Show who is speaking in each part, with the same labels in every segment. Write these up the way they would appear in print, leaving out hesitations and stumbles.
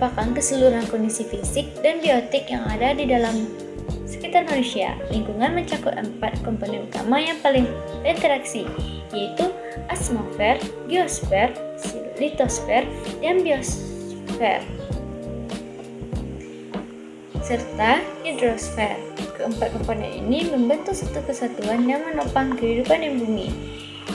Speaker 1: merupakan keseluruhan kondisi fisik dan biotik yang ada di dalam sekitar manusia. Lingkungan mencakup 4 komponen utama yang paling berinteraksi, yaitu atmosfer, geosfer, litosfer, dan biosfer, serta hidrosfer. Keempat komponen ini membentuk satu kesatuan yang menopang kehidupan di bumi.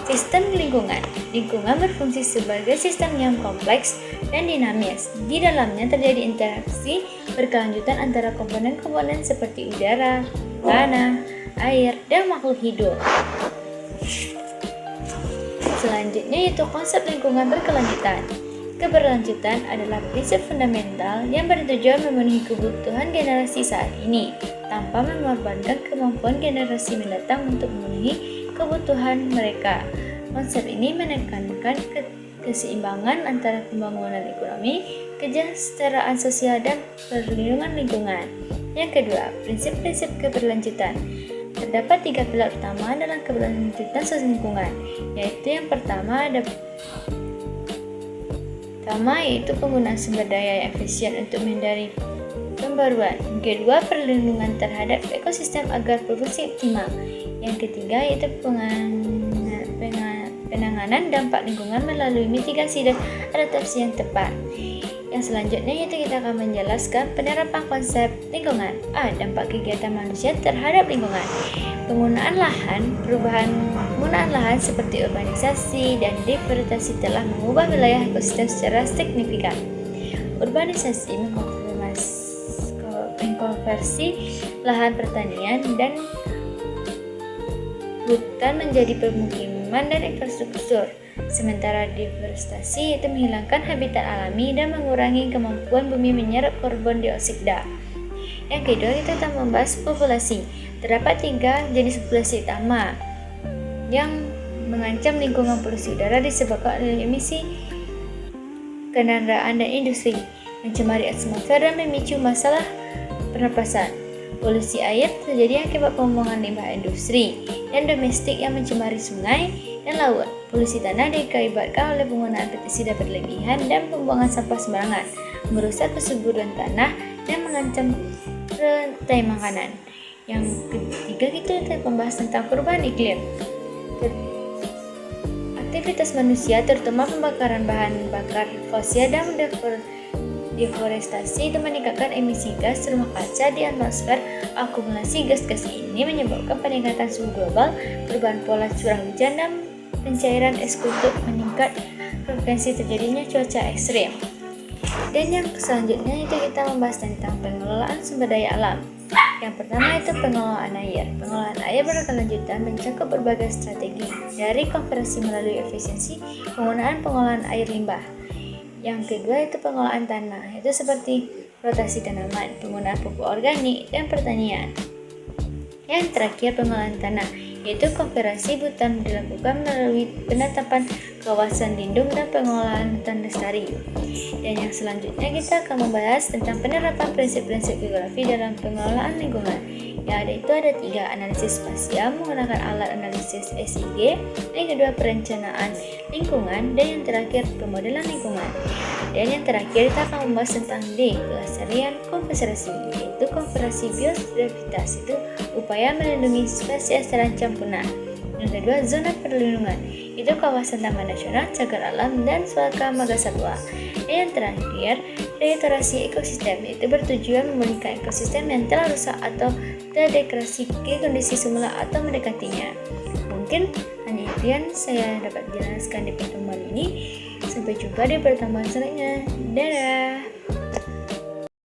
Speaker 1: Sistem lingkungan. Lingkungan berfungsi sebagai sistem yang kompleks dan dinamis. Di dalamnya terjadi interaksi berkelanjutan antara komponen-komponen seperti udara, tanah, air, dan makhluk hidup. Selanjutnya yaitu konsep lingkungan berkelanjutan. Keberlanjutan adalah prinsip fundamental yang bertujuan memenuhi kebutuhan generasi saat ini, tanpa mengorbankan kemampuan generasi mendatang untuk memenuhi kebutuhan mereka. Konsep ini menekankan keseimbangan antara pembangunan ekonomi, kesejahteraan sosial, dan perlindungan lingkungan. Yang kedua, prinsip-prinsip keberlanjutan. Terdapat 3 pilar utama dalam keberlanjutan sosial lingkungan, yaitu yang pertama yaitu penggunaan sumber daya yang efisien untuk menghindari pembaruan. Yang kedua, perlindungan terhadap ekosistem agar berfungsi optimal. Yang ketiga yaitu penanganan dampak lingkungan melalui mitigasi dan adaptasi yang tepat. Yang selanjutnya yaitu kita akan menjelaskan penerapan konsep lingkungan. Dampak kegiatan manusia terhadap lingkungan. Penggunaan lahan seperti urbanisasi dan deforestasi telah mengubah wilayah ekosistem secara signifikan. Urbanisasi mengkonversi lahan pertanian dan hutan menjadi permukiman dan infrastruktur. Sementara deforestasi itu menghilangkan habitat alami dan mengurangi kemampuan bumi menyerap karbon dioksida. Yang kedua, kita akan membahas populasi. Terdapat 3 jenis populasi utama yang mengancam lingkungan. Polusi udara disebabkan oleh emisi kendaraan dan industri, mencemari atmosfer dan memicu masalah pernapasan. Polusi air terjadi akibat pembuangan limbah industri dan domestik yang mencemari sungai dan laut. Polusi tanah diakibatkan oleh penggunaan pestisida berlebihan dan pembuangan sampah sembarangan, merusak kesuburan tanah dan mengancam rantai makanan. Yang ketiga kita membahas tentang perubahan iklim. Aktivitas manusia terutama pembakaran bahan bakar fosil dan deforestasi itu meningkatkan emisi gas rumah kaca di atmosfer. Akumulasi gas-gas ini menyebabkan peningkatan suhu global, perubahan pola curah hujan, dan pencairan es kutub, meningkat frekuensi terjadinya cuaca ekstrim. Dan yang selanjutnya itu kita membahas tentang pengelolaan sumber daya alam. Yang pertama itu pengelolaan air. Pengelolaan air berkelanjutan mencakup berbagai strategi, dari konversi melalui efisiensi, penggunaan air limbah. Yang kedua itu pengelolaan tanah, itu seperti rotasi tanaman, penggunaan pupuk organik, dan pertanian. Yang terakhir pengelolaan tanah, yaitu konservasi hutan dilakukan melalui penetapan kawasan lindung dan pengelolaan hutan lestari. Dan yang selanjutnya kita akan membahas tentang penerapan prinsip-prinsip geografi dalam pengelolaan lingkungan. Yang ada 3, analisis spasial menggunakan alat analisis SIG, yang kedua perencanaan lingkungan, dan yang terakhir pemodelan lingkungan. Dan yang terakhir kita akan membahas tentang D, pelestarian konservasi, yaitu konservasi biodiversitas, itu upaya melindungi spesies terancam punah. Yang kedua zona perlindungan, itu kawasan taman nasional, cagar alam, dan suaka marga satwa. Dan yang terakhir restorasi ekosistem, itu bertujuan memulihkan ekosistem yang telah rusak atau terdegradasi ke kondisi semula atau mendekatinya. Mungkin hanya itu yang saya dapat jelaskan di pertemuan ini. Sampai jumpa di pertemuan selanjutnya. Dadah.